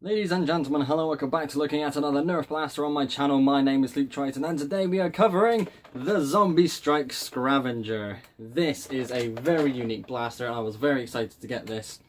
Ladies and gentlemen, hello, welcome back to looking at another Nerf blaster on my channel. My name is Luke Triton and today we are covering the Zombie Strike Scravenger. This is a very unique blaster and I was very excited to get this.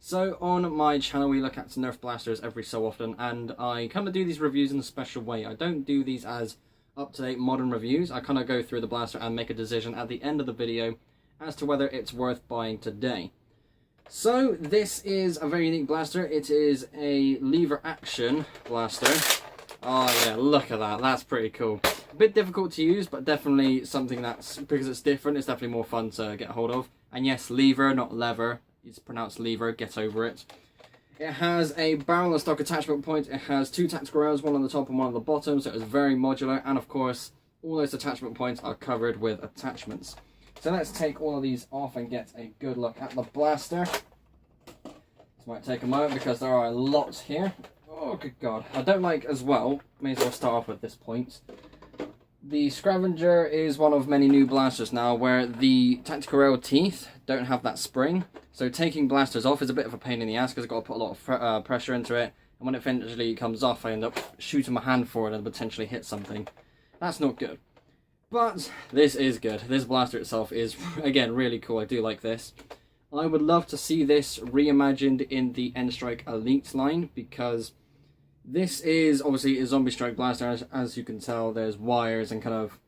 So on my channel we look at Nerf blasters every so often and I kind of do these reviews in a special way. I don't do these as up-to-date modern reviews. I kind of go through the blaster and make a decision at the end of the video as to whether it's worth buying today. So this is a very unique blaster. It is a lever action blaster. Oh yeah, look at that. That's pretty cool. A bit difficult to use, but definitely something that's, because it's different, it's definitely more fun to get hold of. And yes, lever, not lever. It's pronounced lever, get over it. It has a barrel and stock attachment point. It has two tactical rails, one on the top and one on the bottom, so it's very modular. And of course, all those attachment points are covered with attachments. So let's take all of these off and get a good look at the blaster. This might take a moment because there are a lot here. Oh, good God. I don't like as well, may as well start off with this point. The Scravenger is one of many new blasters now where the tactical rail teeth don't have that spring. So taking blasters off is a bit of a pain in the ass because I've got to put a lot of pressure into it. And when it eventually comes off, I end up shooting my hand forward and potentially hit something. That's not good. But this is good. This blaster itself is, again, really cool. I do like this. I would love to see this reimagined in the N-Strike Elite line because this is obviously a Zombie Strike blaster. As you can tell, there's wires and kind of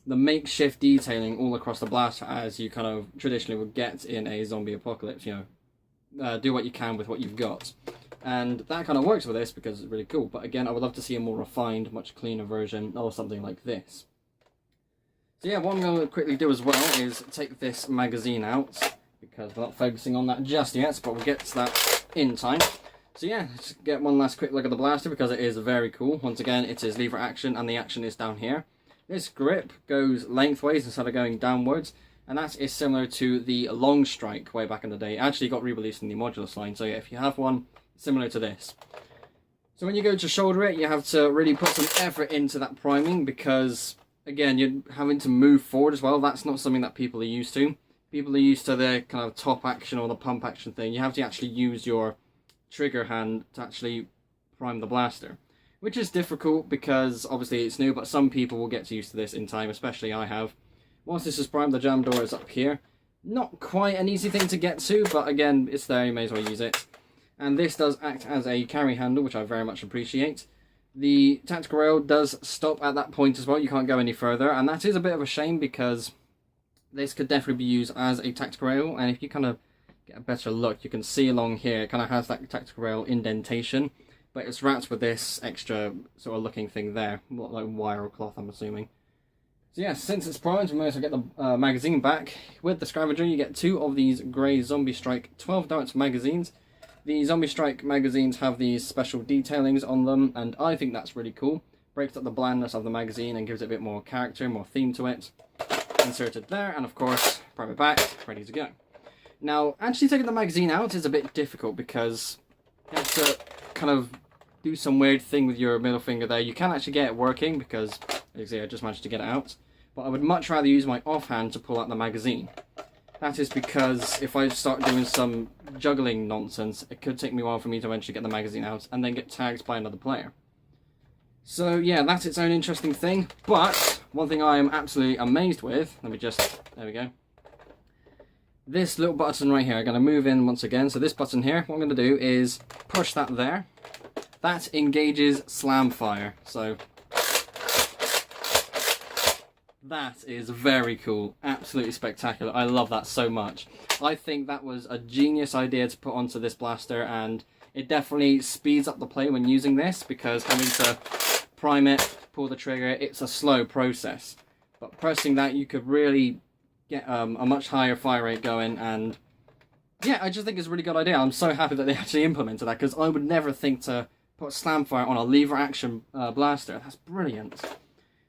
the makeshift detailing all across the blaster as you kind of traditionally would get in a zombie apocalypse. You know, do what you can with what you've got. And that kind of works with this because it's really cool. But again, I would love to see a more refined, much cleaner version of something like this. So yeah, what I'm going to quickly do as well is take this magazine out, because we're not focusing on that just yet, but we'll get to that in time. So yeah, let's get one last quick look at the blaster because it is very cool. Once again, it is lever action and the action is down here. This grip goes lengthways instead of going downwards, and that is similar to the Long Strike way back in the day. It actually got re-released in the Modulus line, so yeah, if you have one, similar to this. So when you go to shoulder it, you have to really put some effort into that priming because, again, you're having to move forward as well. That's not something that people are used to. People are used to the kind of top action or the pump action thing. You have to actually use your trigger hand to actually prime the blaster, which is difficult because obviously it's new, but some people will get used to this in time, especially I have. Once this is primed, the jam door is up here. Not quite an easy thing to get to, but again, it's there, you may as well use it. And this does act as a carry handle, which I very much appreciate. The tactical rail does stop at that point as well. You can't go any further, and that is a bit of a shame because this could definitely be used as a tactical rail, and if you kind of get a better look, you can see along here, it kind of has that tactical rail indentation, but it's wrapped with this extra sort of looking thing there, like wire or cloth, I'm assuming. So yeah, since it's primed, we may as well get the magazine back. With the Scravenger, you get two of these grey Zombie Strike 12 darts magazines. The Zombie Strike magazines have these special detailings on them, and I think that's really cool. Breaks up the blandness of the magazine and gives it a bit more character, more theme to it. Inserted there, and of course, prime it back, ready to go. Now, actually taking the magazine out is a bit difficult because you have to kind of do some weird thing with your middle finger there. You can actually get it working because, as you see, I just managed to get it out. But I would much rather use my offhand to pull out the magazine. That is because if I start doing some juggling nonsense, it could take me a while for me to eventually get the magazine out and then get tagged by another player. So yeah, that's its own interesting thing, but one thing I am absolutely amazed with, let me just, there we go. This little button right here, I'm going to move in once again. So this button here, what I'm going to do is push that there. That engages slam fire. So that is very cool, absolutely spectacular. I love that so much. I think that was a genius idea to put onto this blaster, and it definitely speeds up the play when using this because having to prime it, pull the trigger, it's a slow process. But pressing that, you could really get a much higher fire rate going, and yeah, I just think it's a really good idea. I'm so happy that they actually implemented that because I would never think to put slam fire on a lever action blaster. That's brilliant.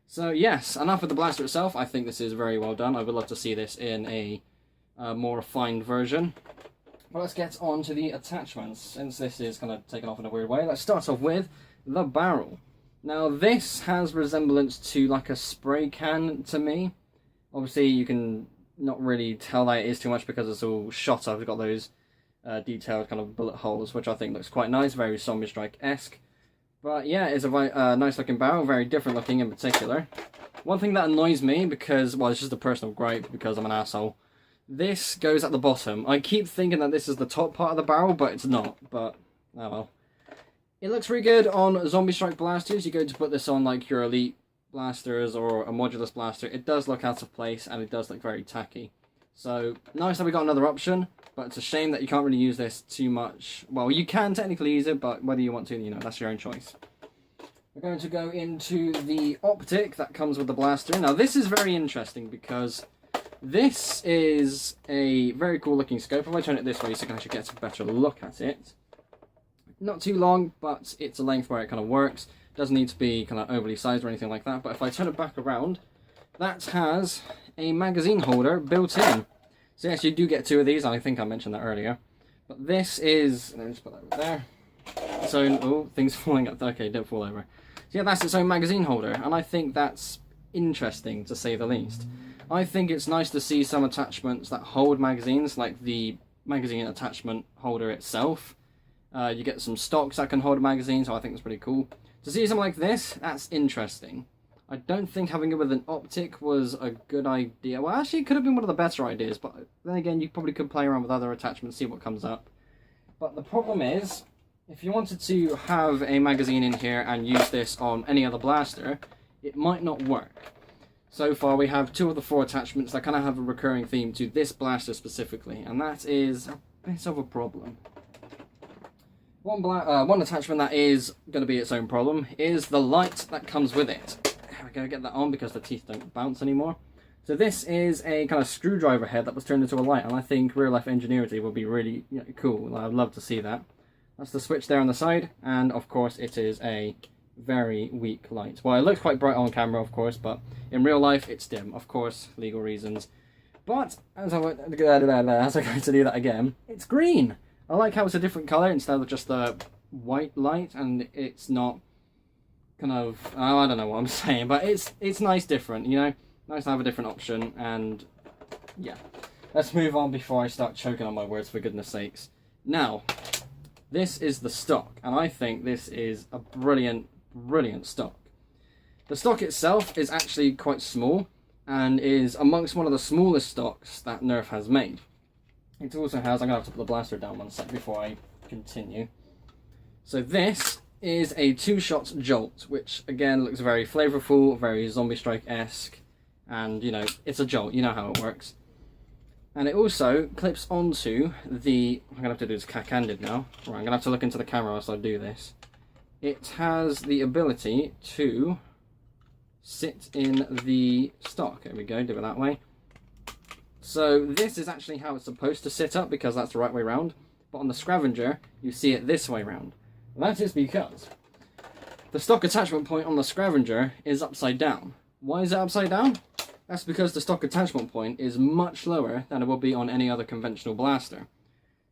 So yes, enough with the blaster itself. I think this is very well done. I would love to see this in a more refined version. But let's get on to the attachments, since this is kind of taken off in a weird way. Let's start off with the barrel. Now this has resemblance to like a spray can to me. Obviously you can not really tell that it is too much because it's all shot up. We've got those detailed kind of bullet holes, which I think looks quite nice, very Zombie Strike-esque. But yeah, it's a nice looking barrel, very different looking in particular. One thing that annoys me, because, well, it's just a personal gripe because I'm an asshole, this goes at the bottom. I keep thinking that this is the top part of the barrel, but it's not, but oh well. It looks pretty good on Zombie Strike blasters. You go to put this on like your elite blasters or a modulus blaster, it does look out of place and it does look very tacky. So nice that we got another option, but it's a shame that you can't really use this too much. Well, you can technically use it, but whether you want to, you know, that's your own choice. We're going to go into the optic that comes with the blaster. Now this is very interesting because this is a very cool looking scope. If I turn it this way so you can actually get a better look at it. Not too long, but it's a length where it kind of works. Doesn't need to be kind of overly sized or anything like that. But if I turn it back around, that has a magazine holder built in. So yes, you do get two of these. I think I mentioned that earlier. But this is, let me just put that over there. Its own, oh, things falling up. Okay, don't fall over. So yeah, that's its own magazine holder, and I think that's interesting to say the least. I think it's nice to see some attachments that hold magazines, like the magazine attachment holder itself. You get some stocks that can hold a magazine, so I think that's pretty cool. To see something like this, that's interesting. I don't think having it with an optic was a good idea. Well, actually, it could have been one of the better ideas, but then again, you probably could play around with other attachments, see what comes up. But the problem is, if you wanted to have a magazine in here and use this on any other blaster, it might not work. So far, we have 2 of the 4 attachments that kind of have a recurring theme to this blaster specifically, and that is a bit of a problem. One attachment that is going to be its own problem is the light that comes with it. There we go, get that on because the teeth don't bounce anymore. So this is a kind of screwdriver head that was turned into a light, and I think real life ingenuity would be really cool. I'd love to see that. That's the switch there on the side, and of course it is a very weak light. Well, it looks quite bright on camera, of course, but in real life it's dim, of course, legal reasons. But as I go to do that again, it's green. I like how it's a different colour instead of just the white light, and it's not kind of, oh, I don't know what I'm saying, but it's nice different, you know? Nice to have a different option, and yeah. Let's move on before I start choking on my words, for goodness sakes. Now, this is the stock, and I think this is a brilliant, brilliant stock. The stock itself is actually quite small, and is amongst one of the smallest stocks that Nerf has made. It also has, I'm going to have to put the blaster down one sec before I continue. So this is a 2-shot jolt, which again looks very flavorful, very Zombie Strike-esque, and you know, it's a jolt, you know how it works. And it also clips onto the, I'm going to have to do this cack-handed now, right, I'm going to have to look into the camera as I do this. It has the ability to sit in the stock, there we go, do it that way. So this is actually how it's supposed to sit up because that's the right way round. But on the Scravenger, you see it this way round. And that is because the stock attachment point on the Scravenger is upside down. Why is it upside down? That's because the stock attachment point is much lower than it will be on any other conventional blaster.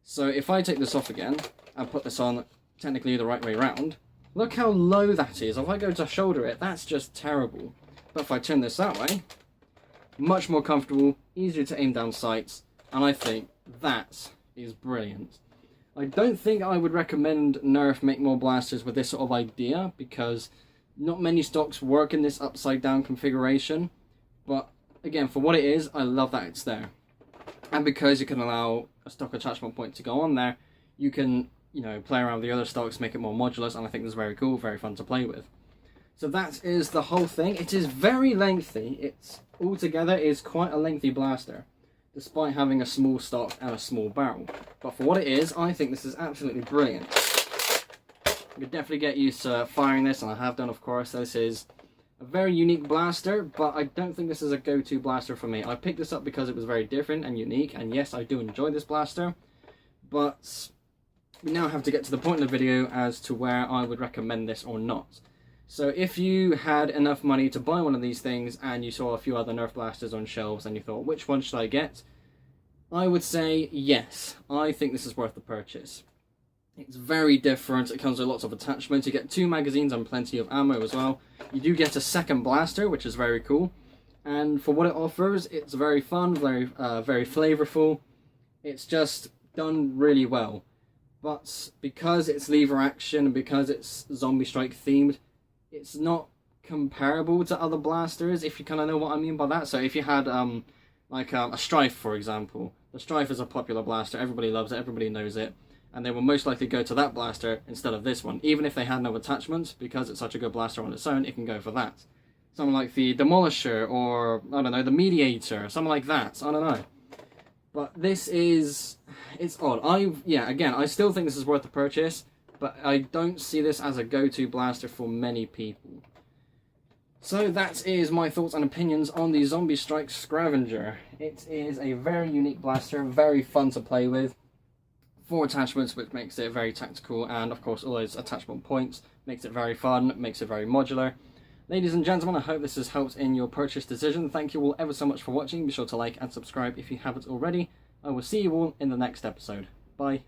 So if I take this off again and put this on technically the right way round, look how low that is. If I go to shoulder it, that's just terrible. But if I turn this that way, much more comfortable, easier to aim down sights, and I think that is brilliant. I don't think I would recommend Nerf make more blasters with this sort of idea, because not many stocks work in this upside down configuration, but again, for what it is, I love that it's there. And because you can allow a stock attachment point to go on there, you can, you know, play around with the other stocks, make it more modulus, and I think this is very cool, very fun to play with. So that is the whole thing. It is very lengthy. It's altogether is quite a lengthy blaster, despite having a small stock and a small barrel. But for what it is, I think this is absolutely brilliant. You could definitely get used to firing this, and I have done, of course. This is a very unique blaster, but I don't think this is a go-to blaster for me. I picked this up because it was very different and unique, and yes, I do enjoy this blaster, but we now have to get to the point in the video as to where I would recommend this or not. So if you had enough money to buy one of these things and you saw a few other Nerf blasters on shelves and you thought, which one should I get? I would say yes, I think this is worth the purchase. It's very different, it comes with lots of attachments, you get 2 magazines and plenty of ammo as well. You do get a second blaster, which is very cool. And for what it offers, it's very fun, very flavorful. It's just done really well. But because it's lever action and because it's Zombie Strike themed, it's not comparable to other blasters, if you kind of know what I mean by that. So if you had a Strife, for example, the Strife is a popular blaster, everybody loves it, everybody knows it, and they will most likely go to that blaster instead of this one, even if they had no attachments. Because it's such a good blaster on its own, it can go for that. Something like the Demolisher, or I don't know, the Mediator, something like that, I don't know. But this is, it's odd. I still think this is worth the purchase, but I don't see this as a go-to blaster for many people. So that is my thoughts and opinions on the Zombie Strike Scravenger. It is a very unique blaster, very fun to play with. 4 attachments, which makes it very tactical, and of course all those attachment points makes it very fun, makes it very modular. Ladies and gentlemen, I hope this has helped in your purchase decision. Thank you all ever so much for watching. Be sure to like and subscribe if you haven't already. I will see you all in the next episode. Bye.